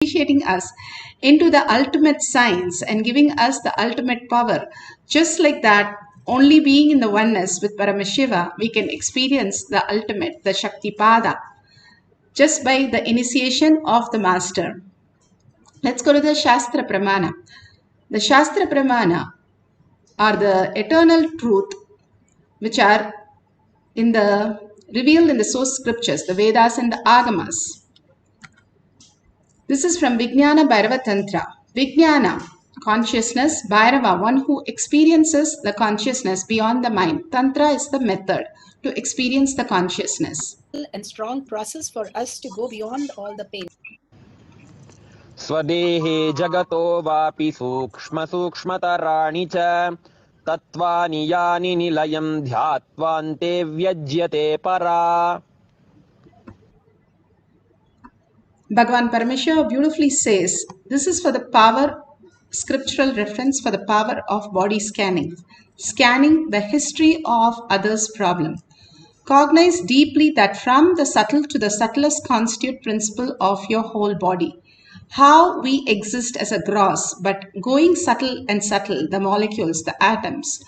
initiating us into the ultimate science and giving us the ultimate power. Just like that, only being in the oneness with Paramashiva, we can experience the ultimate, the Shakti Pada, just by the initiation of the Master. Let's go to the Shastra Pramana. The Shastra Pramana are the eternal truth which are revealed in the source scriptures, the Vedas and the Agamas. This is from Vijnana Bhairava Tantra. Vijnana, consciousness, Bhairava, one who experiences the consciousness beyond the mind. Tantra is the method to experience the consciousness. And strong process for us to go beyond all the pain. Swadehe jagato vapi sukshma sukshmataraani cha tattvani yani nilayam dhyatvante vyajyate para. Bhagavan Paramashiva beautifully says, this is for the power, scriptural reference for the power of body scanning. Scanning the history of others' problem. Cognize deeply that from the subtle to the subtlest constitute principle of your whole body. How we exist as a gross, but going subtle and subtle, the molecules, the atoms,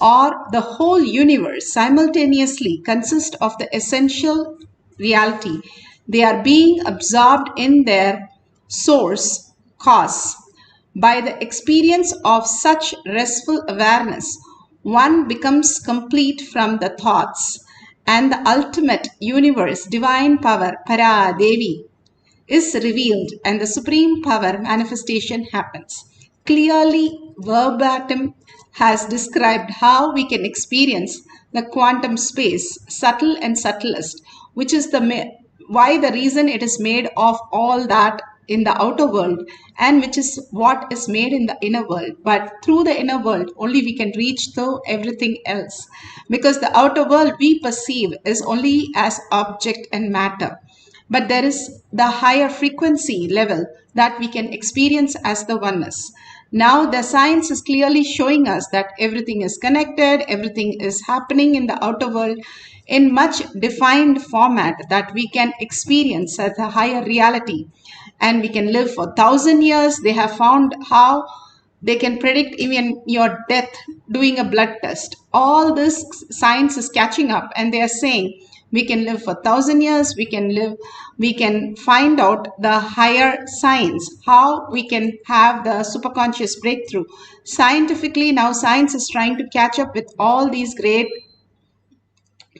or the whole universe simultaneously consist of the essential reality. They are being absorbed in their source, cause. By the experience of such restful awareness, one becomes complete from the thoughts, and the ultimate universe, divine power, Para Devi, is revealed, and the supreme power manifestation happens. Clearly, verbatim has described how we can experience the quantum space, subtle and subtlest, which is why the reason it is made of all that in the outer world, and which is what is made in the inner world. But through the inner world, only we can reach through everything else. Because the outer world we perceive is only as object and matter. But there is the higher frequency level that we can experience as the oneness. Now the science is clearly showing us that everything is connected, everything is happening in the outer world in much defined format that we can experience as a higher reality. And we can live for 1,000 years. They have found how they can predict even your death doing a blood test. All this science is catching up, and they are saying we can live for 1,000 years, we can find out the higher science, how we can have the superconscious breakthrough. Scientifically, now science is trying to catch up with all these great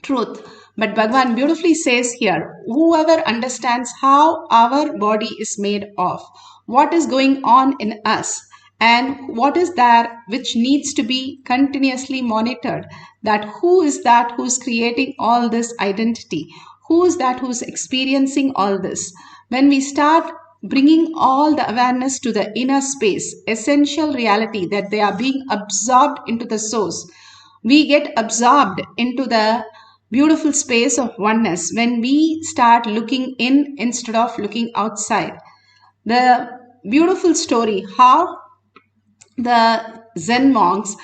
truth. But Bhagavan beautifully says here, whoever understands how our body is made of, what is going on in us, and what is there which needs to be continuously monitored, that who is that who's creating all this identity, who is that who's experiencing all this. When we start bringing all the awareness to the inner space, essential reality, that they are being absorbed into the source, we get absorbed into the beautiful space of oneness when we start looking in instead of looking outside. The beautiful story how the Zen monks,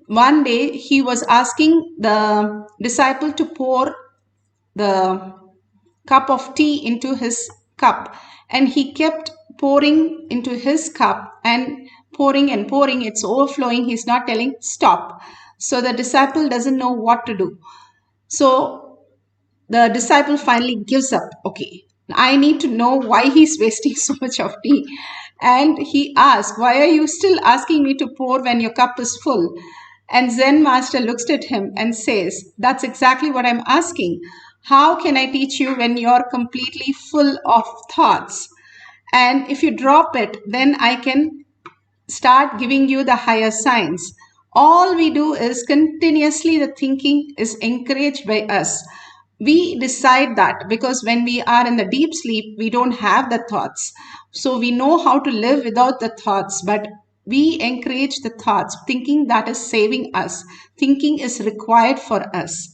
one day he was asking the disciple to pour the cup of tea into his cup, and he kept pouring into his cup and pouring, it's overflowing. He's not telling stop. So the disciple doesn't know what to do. So the disciple finally gives up. Okay, I need to know why he's wasting so much of tea. And he asked, why are you still asking me to pour when your cup is full? And Zen master looks at him and says, that's exactly what I'm asking. How can I teach you when you're completely full of thoughts? And if you drop it, then I can start giving you the higher science. All we do is continuously the thinking is encouraged by us. We decide that because when we are in the deep sleep, we don't have the thoughts. So we know how to live without the thoughts, but we encourage the thoughts, thinking that is saving us. Thinking is required for us.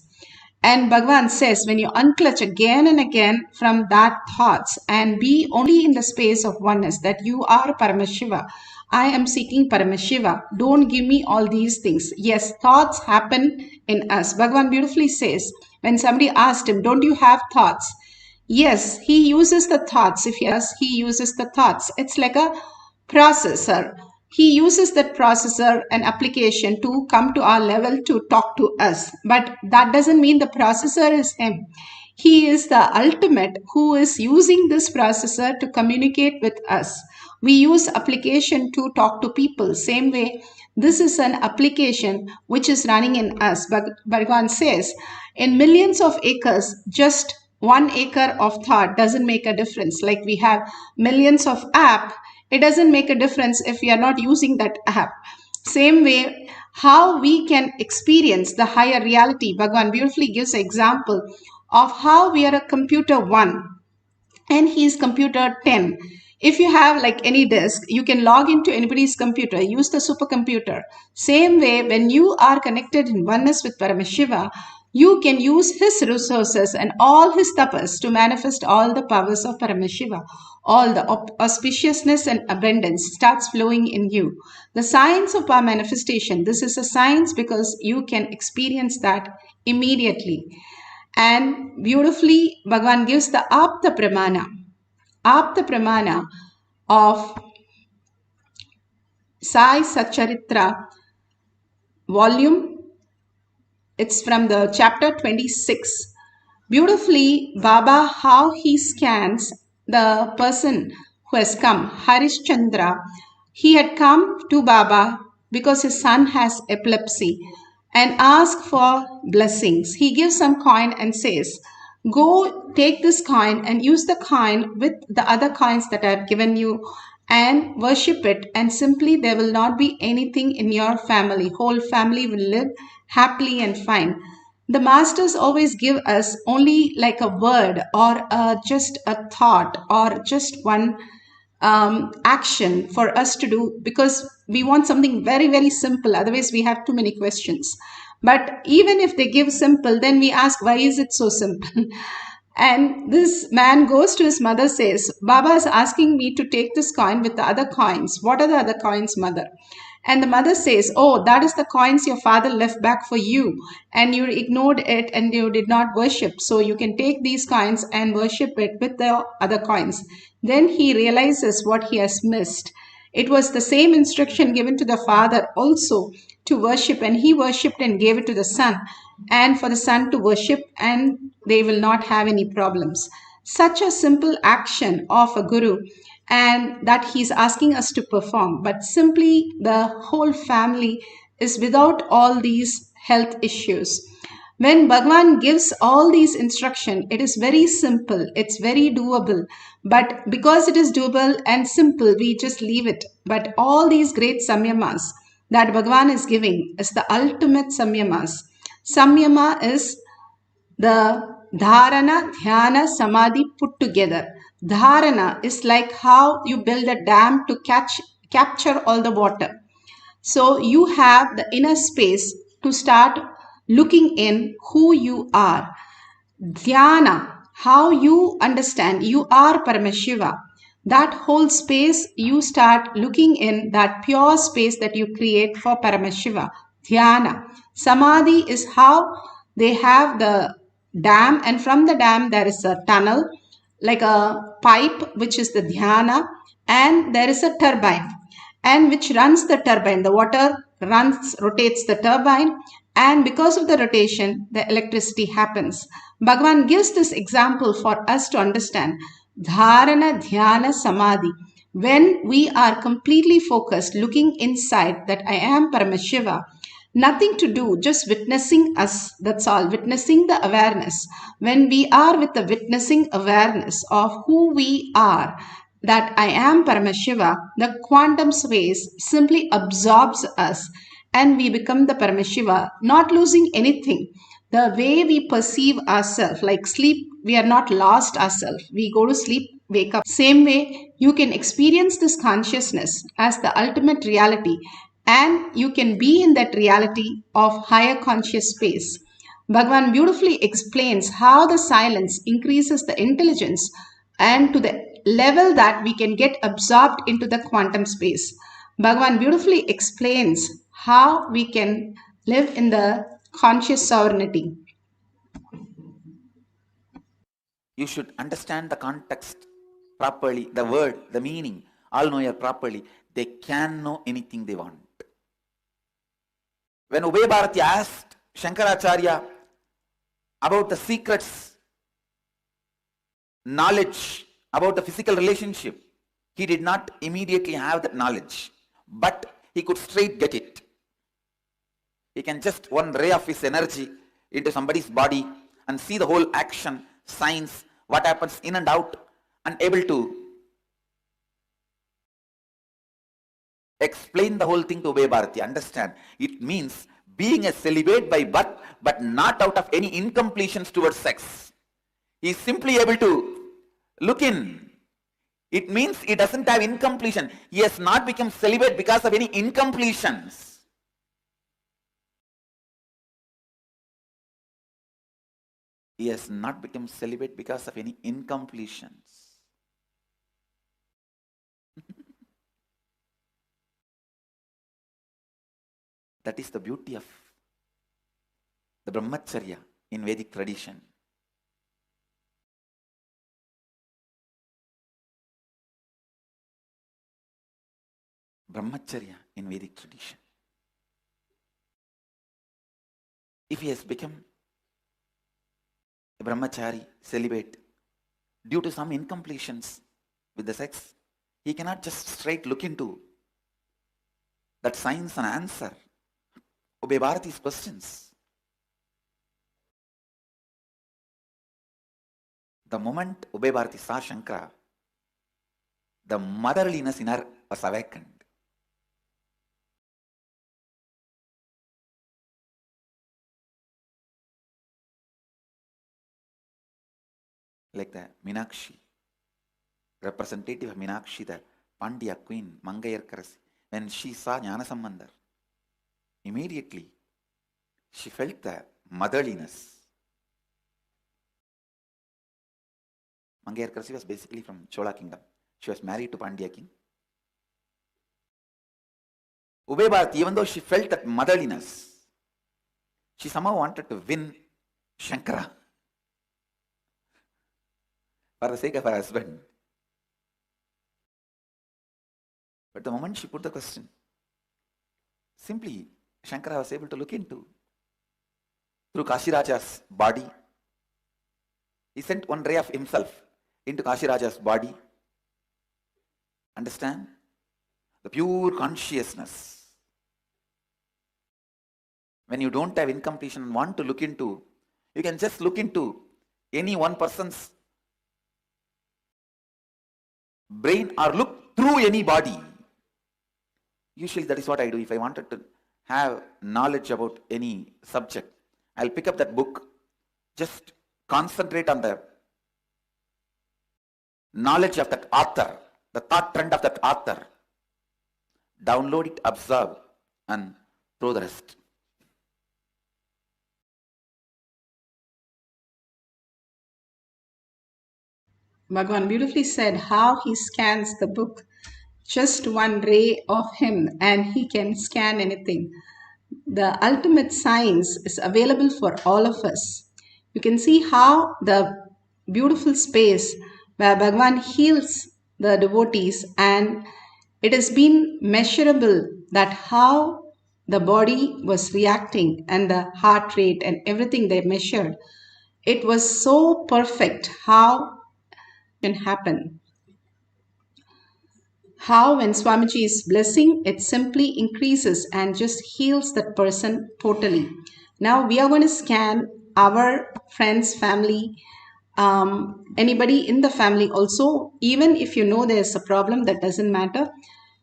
And Bhagavan says, when you unclutch again and again from that thoughts and be only in the space of oneness, that you are Paramashiva, I am seeking Paramashiva. Don't give me all these things. Yes, thoughts happen in us. Bhagavan beautifully says, when somebody asked him, don't you have thoughts? Yes, he uses the thoughts. If yes, he uses the thoughts. It's like a processor. He uses that processor and application to come to our level to talk to us. But that doesn't mean the processor is him. He is the ultimate who is using this processor to communicate with us. We use application to talk to people. Same way, this is an application which is running in us. But Bhagavan says, in millions of acres, just 1 acre of thought doesn't make a difference. Like we have millions of app, it doesn't make a difference if we are not using that app. Same way, how we can experience the higher reality. Bhagavan beautifully gives an example of how we are a computer 1 and he is computer 10. If you have like any disk, you can log into anybody's computer, use the supercomputer. Same way, when you are connected in oneness with Paramashiva, you can use his resources and all his tapas to manifest all the powers of Paramashiva. All the auspiciousness and abundance starts flowing in you. The science of our manifestation, this is a science because you can experience that immediately. And beautifully, Bhagavan gives the Apta Pramana of Sai Satcharitra volume. It's from the chapter 26. Beautifully, Baba, how he scans the person who has come, Harishchandra. He had come to Baba because his son has epilepsy and asked for blessings. He gives some coin and says, go take this coin and use the coin with the other coins that I have given you and worship it, and simply there will not be anything in your family. Whole family will live happily and fine. The masters always give us only like a word or just a thought or just one action for us to do because we want something very, very simple. Otherwise, we have too many questions. But even if they give simple, then we ask, why is it so simple? And this man goes to his mother, says, Baba is asking me to take this coin with the other coins. What are the other coins, mother? And the mother says, oh, that is the coins your father left back for you. And you ignored it and you did not worship. So you can take these coins and worship it with the other coins. Then he realizes what he has missed. It was the same instruction given to the father also to worship, and he worshipped and gave it to the son, and for the son to worship, and they will not have any problems. Such a simple action of a guru, and that he's asking us to perform, but simply the whole family is without all these health issues. When Bhagavan gives all these instruction, it is very simple, it's very doable. But because it is doable and simple, we just leave it. But all these great samyamas that Bhagavan is giving is the ultimate samyamas. Samyama is the dharana, dhyana, samadhi put together. Dharana is like how you build a dam to capture all the water. So you have the inner space to start looking in who you are. Dhyana, how you understand you are Paramashiva. That whole space you start looking in, that pure space that you create for Paramashiva. Dhyana. Samadhi is how they have the dam, and from the dam there is a tunnel like a pipe which is the dhyana, and there is a turbine and which runs the turbine. The water rotates the turbine, and because of the rotation, the electricity happens. Bhagavan gives this example for us to understand. Dharana, dhyana, samadhi. When we are completely focused, looking inside that I am Paramashiva, nothing to do, just witnessing us, that's all, witnessing the awareness. When we are with the witnessing awareness of who we are, that I am Paramashiva, the quantum space simply absorbs us and we become the Paramashiva, not losing anything. The way we perceive ourselves, like sleep, we are not lost ourselves. We go to sleep, wake up. Same way, you can experience this consciousness as the ultimate reality, and you can be in that reality of higher conscious space. Bhagavan beautifully explains how the silence increases the intelligence and to the level that we can get absorbed into the quantum space. Bhagavan beautifully explains how we can live in the conscious sovereignty. you should understand the context properly, the word, the meaning, all know it properly. They can know anything they want. When Ubay Bharati asked Shankaracharya about the secrets, knowledge about the physical relationship, he did not immediately have that knowledge, but he could straight get it. He can just one ray of his energy into somebody's body and see the whole action, signs, what happens in and out, and able to explain the whole thing to Ubay Bharati. Understand, it means being a celibate by birth, but not out of any incompletions towards sex. He is simply able to look in. It means he doesn't have incompletion. He has not become celibate because of any incompletions. He has not become celibate because of any incompletions. That is the beauty of the Brahmacharya in Vedic tradition. Brahmacharya in Vedic tradition. If he has become a brahmachari, celibate, due to some incompletions with the sex, he cannot just straight look into that science and answer Ubay Bharati's questions. The moment Ubay Bharati saw Shankara, the motherliness in her was awakened. Like the Meenakshi, representative of Meenakshi, the Pandya queen, Mangayarkarasi, when she saw Jnanasambandhar, immediately she felt the motherliness. Mangayarkarasi was basically from Chola kingdom. She was married to Pandya king. Ubay Bharati, even though she felt that motherliness, she somehow wanted to win Shankara for the sake of her husband. But the moment she put the question, simply Shankara was able to look into. Through Kashiraja's body, he sent one ray of himself into Kashiraja's body. Understand? The pure consciousness. When you don't have incompletion and want to look into, you can just look into any one person's brain or look through any body. Usually that is what I do. If I wanted to have knowledge about any subject, I'll pick up that book, just concentrate on the knowledge of that author, the thought trend of that author, download it, observe, and throw the rest. Bhagavan beautifully said how he scans the book. Just one ray of him and he can scan anything. The ultimate science is available for all of us. You can see how the beautiful space where Bhagavan heals the devotees, and it has been measurable that how the body was reacting and the heart rate and everything they measured. It was so perfect how can happen. How when Swamiji is blessing, it simply increases and just heals that person totally. Now we are going to scan our friends, family, anybody in the family also. Even if you know there's a problem, that doesn't matter.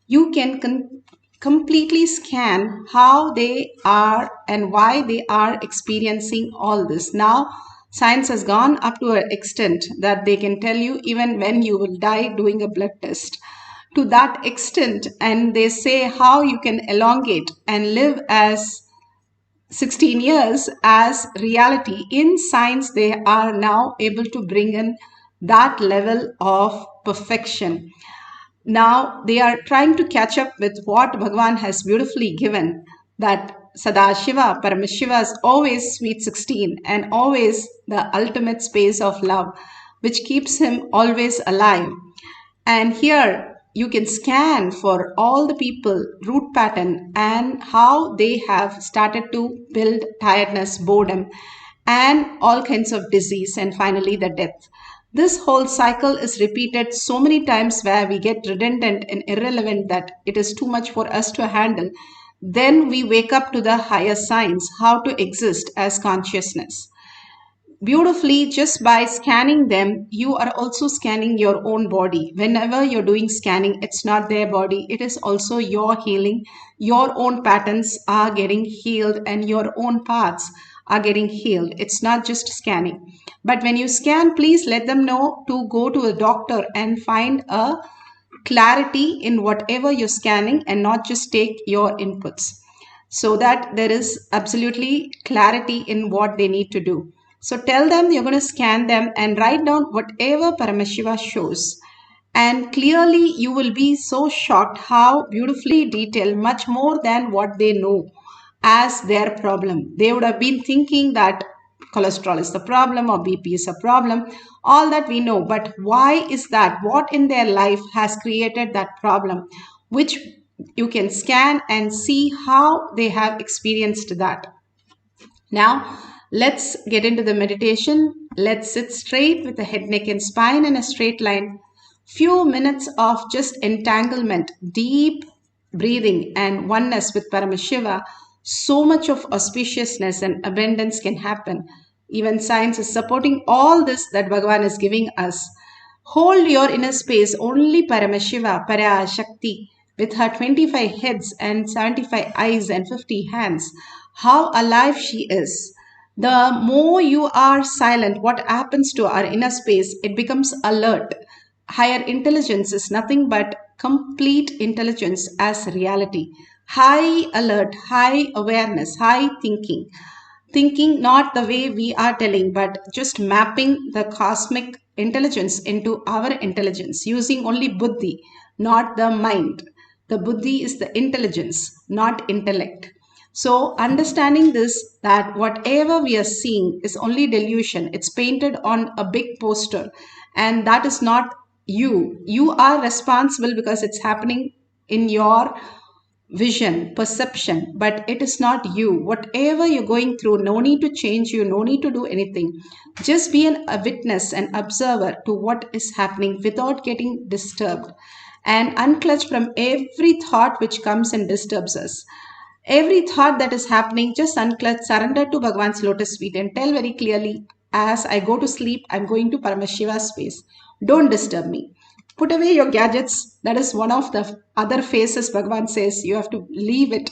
You can completely scan how they are and why they are experiencing all this. Now science has gone up to an extent that they can tell you even when you will die doing a blood test. To that extent, and they say how you can elongate and live as 16 years as reality. In science, they are now able to bring in that level of perfection. Now they are trying to catch up with what Bhagavan has beautifully given, that Sadashiva, Paramashiva is always sweet 16 and always the ultimate space of love. which keeps him always alive. And here you can scan for all the people root pattern and how they have started to build tiredness, boredom, and all kinds of disease, and finally the death. This whole cycle is repeated so many times where we get redundant and irrelevant that it is too much for us to handle. Then we wake up to the higher signs, how to exist as consciousness. Beautifully, just by scanning them, you are also scanning your own body. Whenever you're doing scanning, it's not their body, it is also your healing. Your own patterns are getting healed and your own paths are getting healed. It's not just scanning. But when you scan, please let them know to go to a doctor and find a clarity in whatever you're scanning and not just take your inputs, so that there is absolutely clarity in what they need to do. So tell them you're going to scan them and write down whatever Paramashiva shows. And clearly you will be so shocked how beautifully detailed, much more than what they know as their problem. They would have been thinking that cholesterol is the problem or BP is a problem, all that we know. But why is that? What in their life has created that problem, which you can scan and see how they have experienced that. Now, let's get into the meditation. Let's sit straight with the head, neck, and spine in a straight line. Few minutes of just entanglement, deep breathing, and oneness with Paramashiva. So much of auspiciousness and abundance can happen. Even science is supporting all this that Bhagavan is giving us. Hold your inner space. Only Paramashiva, Parashakti, with her 25 heads and 75 eyes and 50 hands, how alive she is. The more you are silent, what happens to our inner space? It becomes alert. Higher intelligence is nothing but complete intelligence as reality. High alert, high awareness, high thinking. Thinking not the way we are telling, but just mapping the cosmic intelligence into our intelligence, using only buddhi, not the mind. The buddhi is the intelligence, not intellect. So understanding this, that whatever we are seeing is only delusion. It's painted on a big poster and that is not you. You are responsible because it's happening in your vision, perception, but it is not you. Whatever you're going through, no need to change you, no need to do anything. Just be a witness and observer to what is happening without getting disturbed, and unclutch from every thought which comes and disturbs us. Every thought that is happening, just unclutch, surrender to Bhagavan's lotus feet and tell very clearly, as I go to sleep, I'm going to Paramashiva's space. Don't disturb me. Put away your gadgets. That is one of the other phases Bhagavan says. You have to leave it,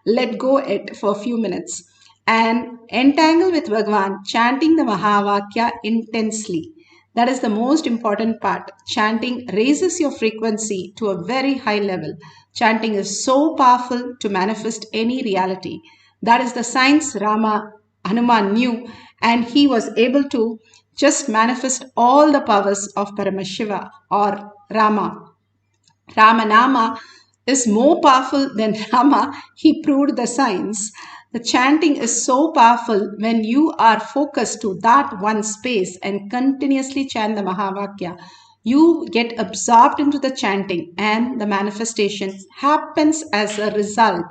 let go it for a few minutes. And entangle with Bhagavan, chanting the Mahavakya intensely. That is the most important part. Chanting raises your frequency to a very high level. Chanting is so powerful to manifest any reality. That is the science Hanuman knew, and he was able to just manifest all the powers of Paramashiva or Rama. Ramanama is more powerful than Rama. He proved the science. The chanting is so powerful when you are focused to that one space and continuously chant the Mahavakya. You get absorbed into the chanting and the manifestation happens as a result,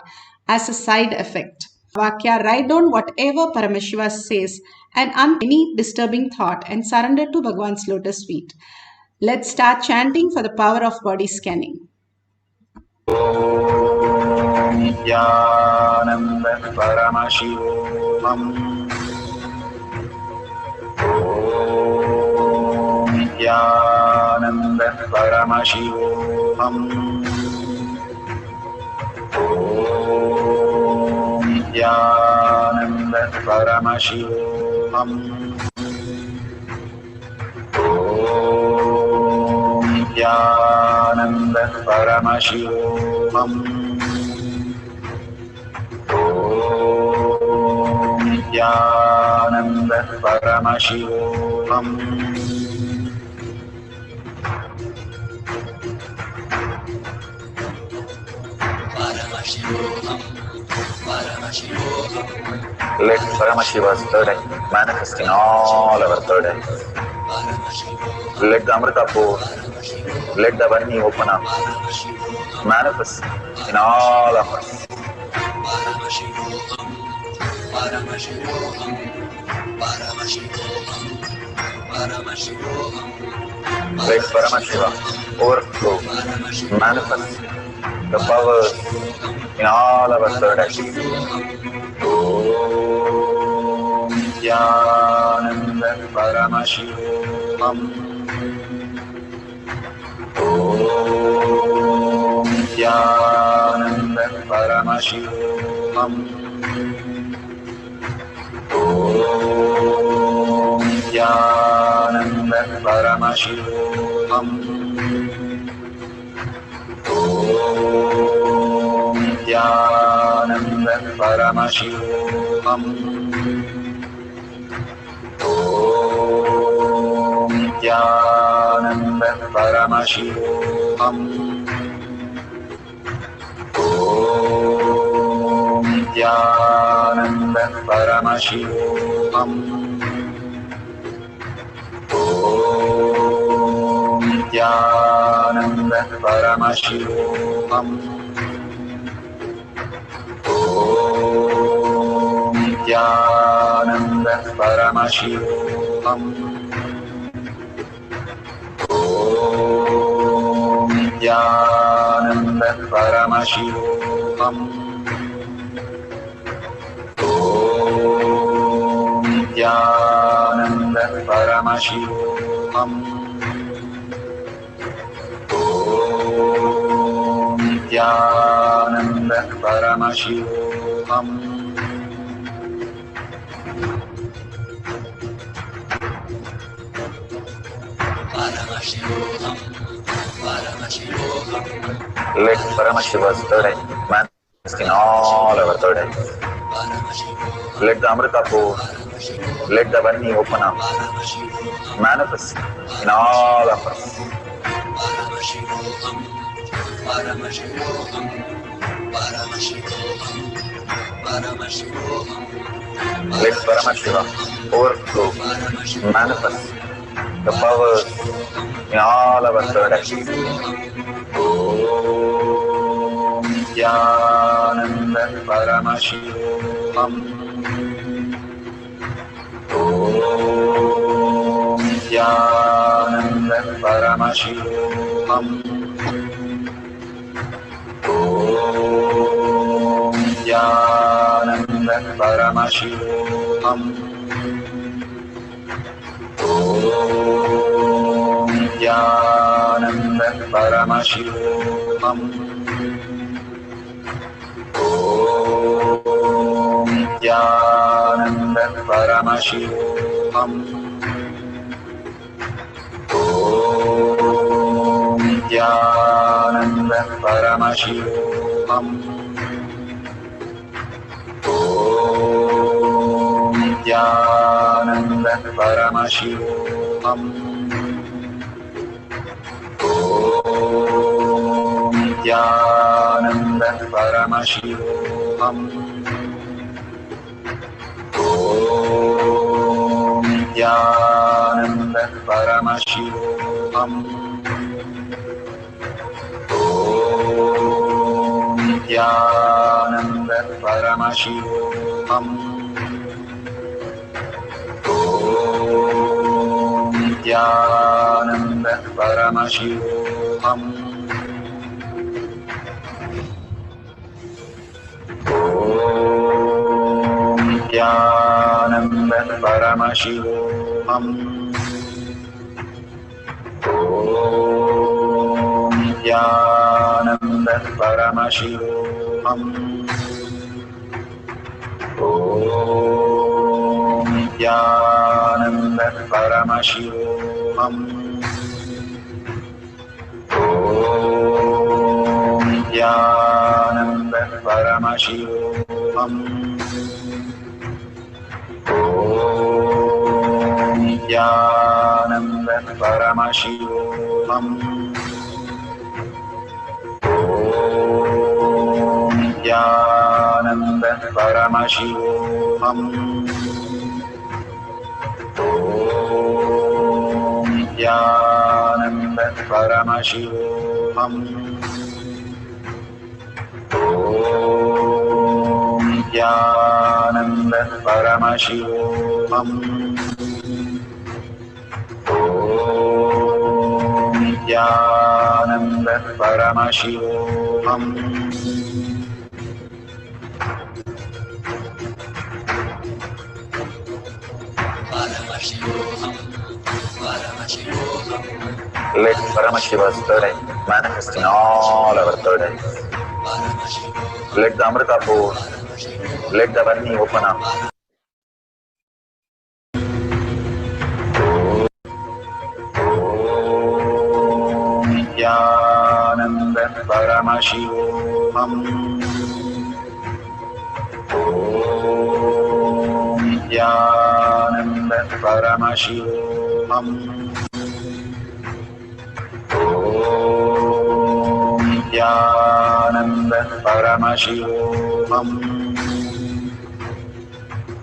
as a side effect. Vakya, write down whatever Paramashiva says and any disturbing thought and surrender to Bhagavan's lotus feet. Let's start chanting for the power of body scanning. Om Nithyananda Paramashivoham. Om Nithyananda Paramashivoham. Om Nithyananda Paramashivoham. Om Nithyananda Paramashivoham. Om Nithyananda Paramashivoham. Let Paramashiva's third eye manifest in all our third eyes. Let the Amrita pour. Let the Varni open up. Manifest in all of us. Let Paramashiva overflow, manifest the powers in all our third eye. Om Nithyananda Paramashivoham. Om Nithyananda Paramashivoham. Om Nithyananda Paramashivoham. Om Nithyananda Paramashivoham. Om Nithyananda Paramashivoham. Om Nithyananda Paramashivoham. Om Nithyananda Paramashivoham. Om Nithyananda Paramashivoham. Om Nithyananda Paramashivoham. Om Nithyananda Paramashivoham. Om Nithyananda Paramashivoham. Let Paramashiva's third eye manifest in all our third eyes. Let the Amrita pour. Let the Varni open up. Manifest in all of us. Let Paramashiva overflow, manifest the powers in all our third eyes. Om Nithyananda Paramashivoham. Om Nithyananda Paramashivoham. Om Nithyananda Paramashivoham. Om Nithyananda Paramashivoham. Om Nithyananda Paramashivoham. Om Nithyananda Paramashivoham. Om Nithyananda Paramashivoham. Om Nithyananda Paramashivoham. Om Nithyananda Paramashivoham. Om Nithyananda Paramashivoham. Om Nithyananda Paramashivoham. Om Nithyananda Paramashivoham. Om Nithyananda Paramashivoham. Om Nithyananda Paramashivoham. Om Nithyananda Paramashivoham. Om Nithyananda Paramashivoham. Om Nithyananda Paramashivoham. Om Paramashivoham. Om Nithyananda Paramashivoham. Om Nithyananda Paramashivoham. Let Paramashiva's third eye manifest in all our third eyes. Let the Amrita pour, let the Varni open up. Om Nithyananda Paramashivoham. Om Nithyananda Paramashivoham. Om Nithyananda Paramashivoham.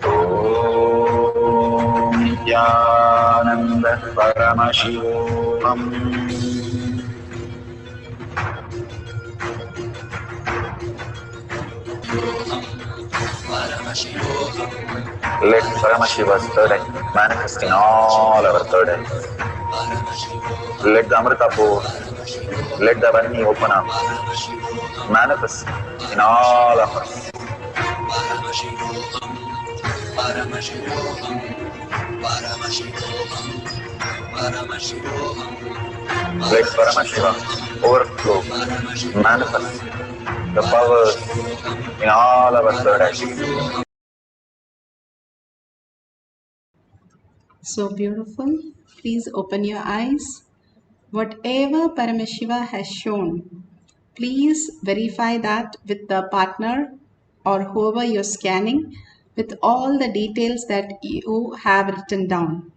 Om Nithyananda Paramashivoham. Let Paramashiva's third eye manifest in all our third eyes. Let the Amrita pour, let the Varni open up, manifest in all of us. Let Paramashiva overflow, manifest the powers in all our third eyes. So beautiful. Please open your eyes. Whatever Paramashiva has shown, please verify that with the partner or whoever you're scanning with all the details that you have written down.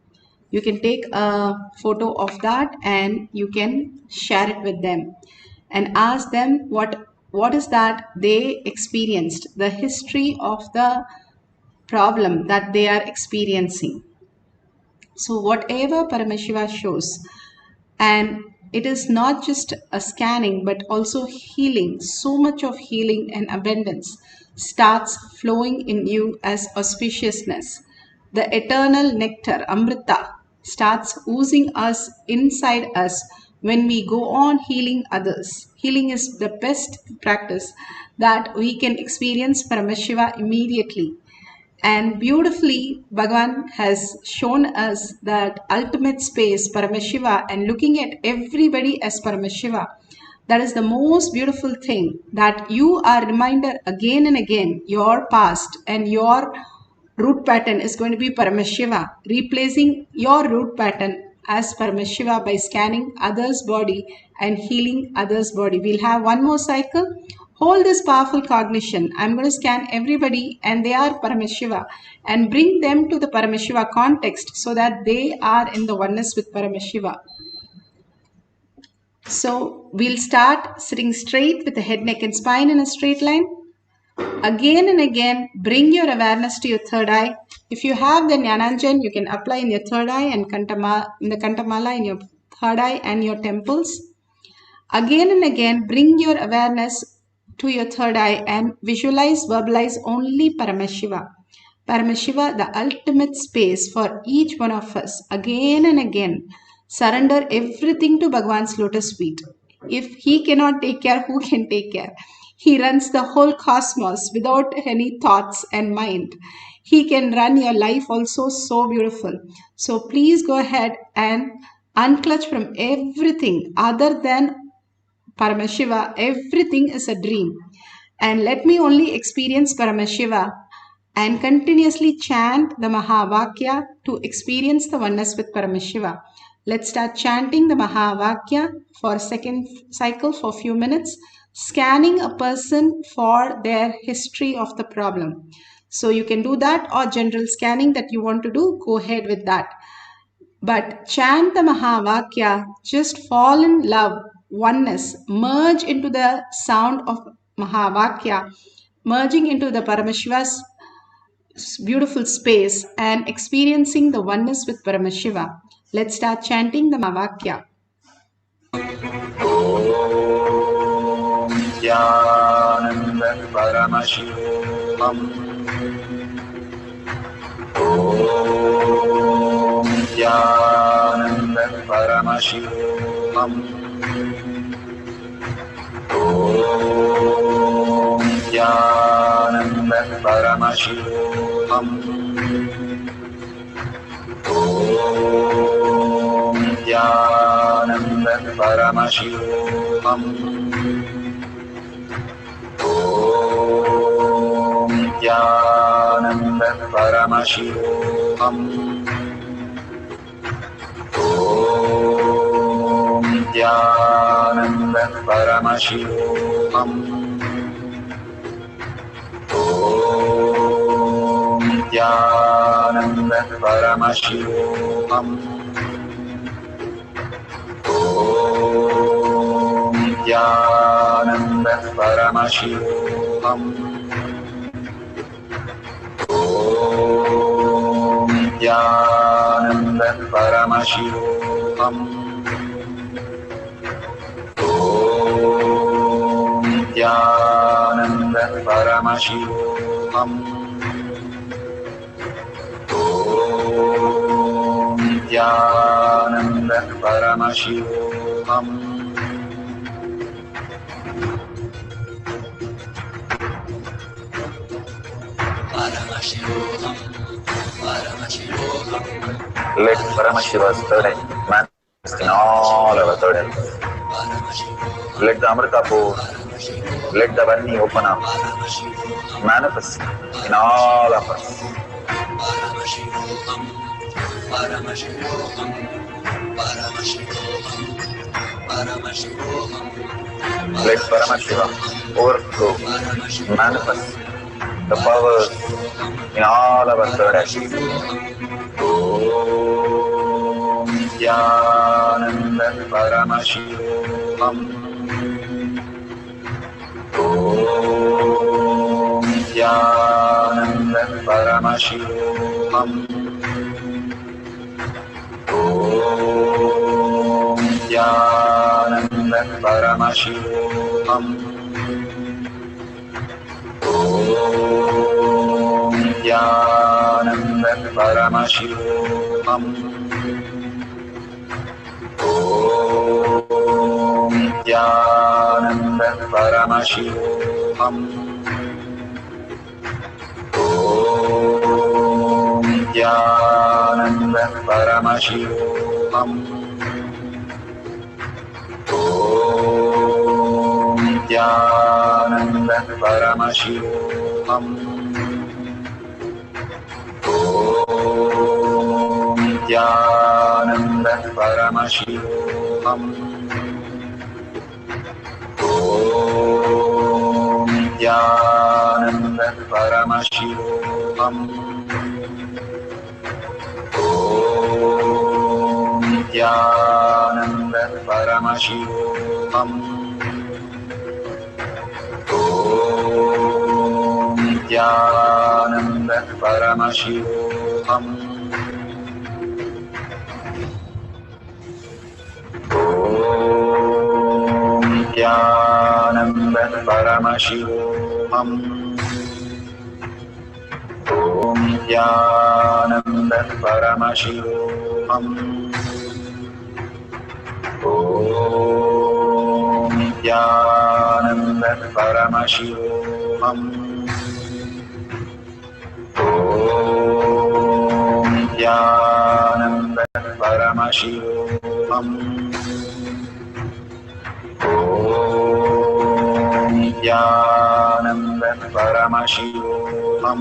You can take a photo of that and you can share it with them and ask them what is that they experienced, the history of the problem that they are experiencing. So whatever Paramashiva shows, and it is not just a scanning but also healing, so much of healing and abundance starts flowing in you as auspiciousness. The eternal nectar, Amrita, starts oozing us inside us when we go on healing others. Healing is the best practice that we can experience Paramashiva immediately. And beautifully, Bhagavan has shown us that ultimate space, Paramashiva, and looking at everybody as Paramashiva. That is the most beautiful thing, that you are reminded again and again, your past and your root pattern is going to be Paramashiva, replacing your root pattern as Paramashiva by scanning others' body and healing others' body. We'll have one more cycle. Hold this powerful cognition. I'm going to scan everybody and they are Paramashiva and bring them to the Paramashiva context so that they are in the oneness with Paramashiva. So we'll start sitting straight with the head, neck and spine in a straight line. Again and again, bring your awareness to your third eye. If you have the Jnananjan, you can apply in your third eye and in the Kantamala in your third eye and your temples. Again and again, bring your awareness to your third eye and visualize, verbalize only Paramashiva. Paramashiva, the ultimate space for each one of us. Again and again, surrender everything to Bhagavan's lotus feet. If he cannot take care, who can take care? He runs the whole cosmos without any thoughts and mind. He can run your life also so beautiful. So please go ahead and unclutch from everything other than Paramashiva. Everything is a dream. And let me only experience Paramashiva and continuously chant the Mahavakya to experience the oneness with Paramashiva. Let's start chanting the Mahavakya for a second cycle for a few minutes, scanning a person for their history of the problem. So you can do that, or general scanning that you want to do, go ahead with that. But chant the Mahavakya, just fall in love, oneness, merge into the sound of Mahavakya, merging into the Paramashiva's beautiful space and experiencing the oneness with Paramashiva. Let's start chanting the Mahavakya. Om Nithyananda Paramashivoham. Om Nithyananda Paramashivoham. Om Nithyananda Paramashivoham. Om Nithyananda Paramashivoham. Om Nithyananda Paramashivoham. Om Nithyananda Paramashivoham. Om Nithyananda Paramashivoham. Om Nithyananda Paramashivoham. Om Nithyananda Paramashivoham. Om Nithyananda Paramashivoham. Om Nithyananda Paramashivoham. Let Paramashiva's third eye manifest in all our third eyes. Let the Amrita pour, let the Varni open up, manifest in all of us. Let Paramashiva overflow, manifest the powers in all our third eyes. Om Nithyananda Paramashivoham. Om Nithyananda Paramashivoham. Om Nithyananda Paramashivoham. Om Nithyananda Paramashivoham. Om Nithyananda Paramashivoham. Om Nithyananda Paramashivoham. Om Nithyananda Paramashivoham. Om Nithyananda Paramashivoham. Om Nithyananda Paramashivoham. Om Nithyananda Paramashivoham. Om Nithyananda Paramashivoham. Om Nithyananda Paramashivoham. Om Nithyananda Paramashivoham. Om Nithyananda Paramashivoham. Om Nithyananda Paramashivoham.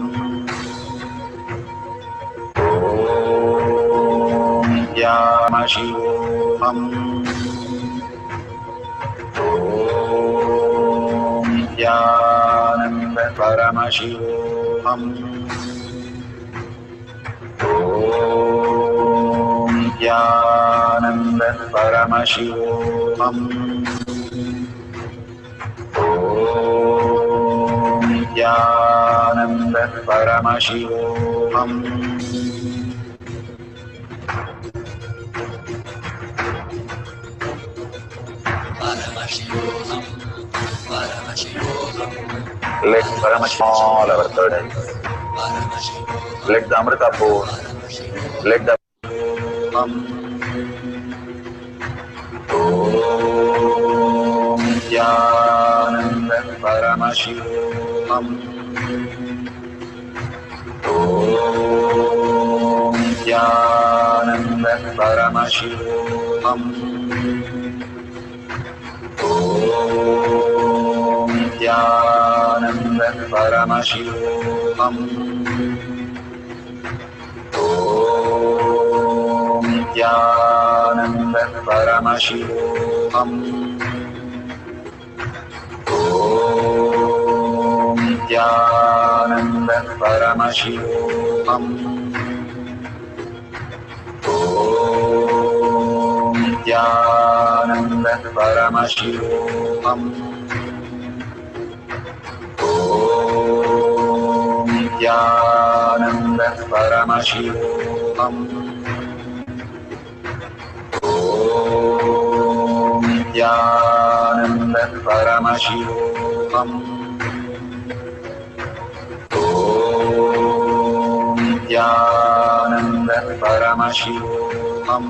Om Nithyananda Paramashivoham. Om Nithyananda Paramashivoham. Om Nithyananda Paramashivoham. Om Nithyananda Paramashivoham. Let Paramashivoham all our burdens. Let the Amrita pour. Let the Om Nithyananda Paramashivam. Om Nithyananda Paramashivam. Om Nithyananda Paramashivam. Om Nithyananda Paramashivoham. Om Nithyananda Paramashivoham. Om Nithyananda Paramashivoham. Om Nithyananda Paramashivoham. Om Nithyananda Paramashivoham. Om Nithyananda Paramashivoham.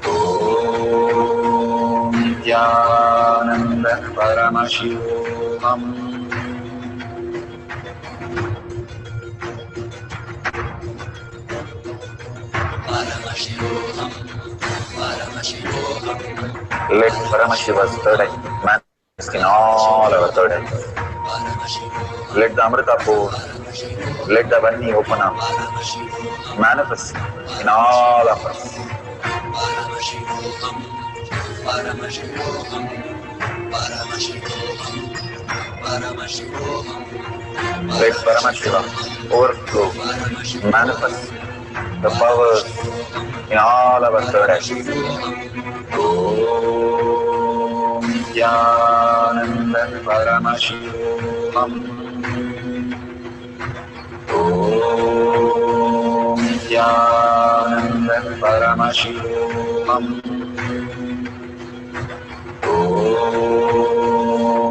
Om Nithyananda Paramashivoham. Let Paramashiva's third eye manifest in all our third eyes. Let the Amrita pour. Let the Vani open up. Manifest in all of us. Let Paramashiva overflow, manifest the powers in all our third eyes. Om Nithyananda Paramashivam. Om Nithyananda Paramashivam. Om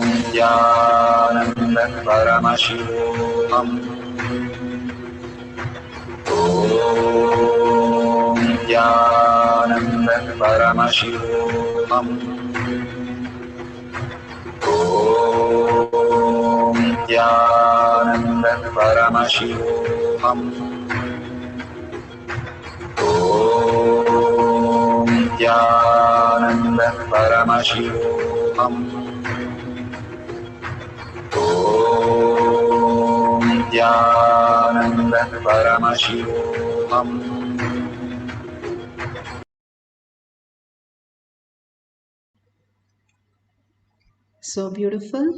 Nithyananda Paramashivam. Om Nithyananda Paramashivoham. Om Nithyananda Paramashivoham. Om Nithyananda Paramashivoham. Om Nithyananda Paramashivoham. So beautiful.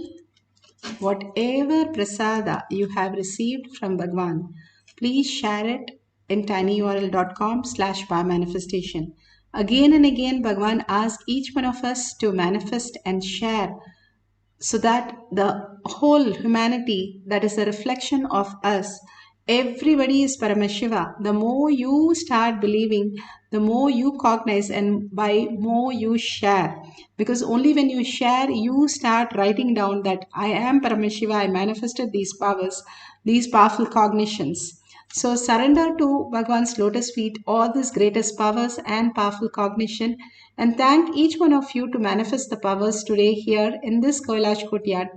Whatever prasada you have received from Bhagwan, please share it in tinyurl.com/powermanifestation. Again and again, Bhagwan asks each one of us to manifest and share so that the whole humanity, that is a reflection of us, everybody is Paramashiva. The more you start believing, the more you cognize, and by more you share. Because only when you share, you start writing down that I am Paramashiva, I manifested these powers, these powerful cognitions. So surrender to Bhagwan's lotus feet all these greatest powers and powerful cognition, and thank each one of you to manifest the powers today here in this Kailash courtyard.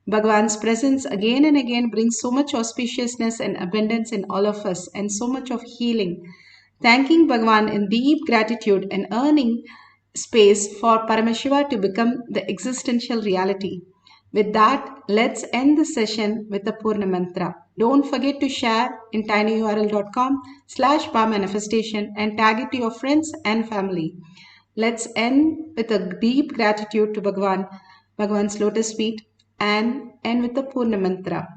Bhagwan's presence again and again brings so much auspiciousness and abundance in all of us, and so much of healing. Thanking Bhagwan in deep gratitude and earning space for Paramashiva to become the existential reality. With that, let's end the session with the Purna Mantra. Don't forget to share in tinyurl.com/powermanifestation and tag it to your friends and family. Let's end with a deep gratitude to Bhagwan's lotus feet, and end with the Purna Mantra.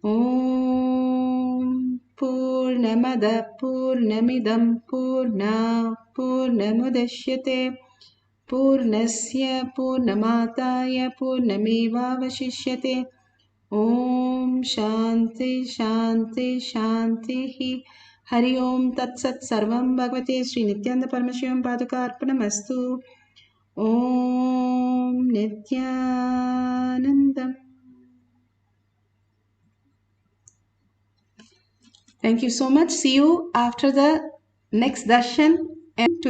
Om Purnamada Purnamidam Purna Purnamudashyate Purnasya Purnamataya Purnamevavashishyate. Om Shanti Shanti Shanti. Hari Om Tat Sat Sarvam Bhagavate Sri Nithyananda Paramashivam Paduka Arpanamastu. Om Nithyanandam. Thank you so much. See you after the next darshan and to the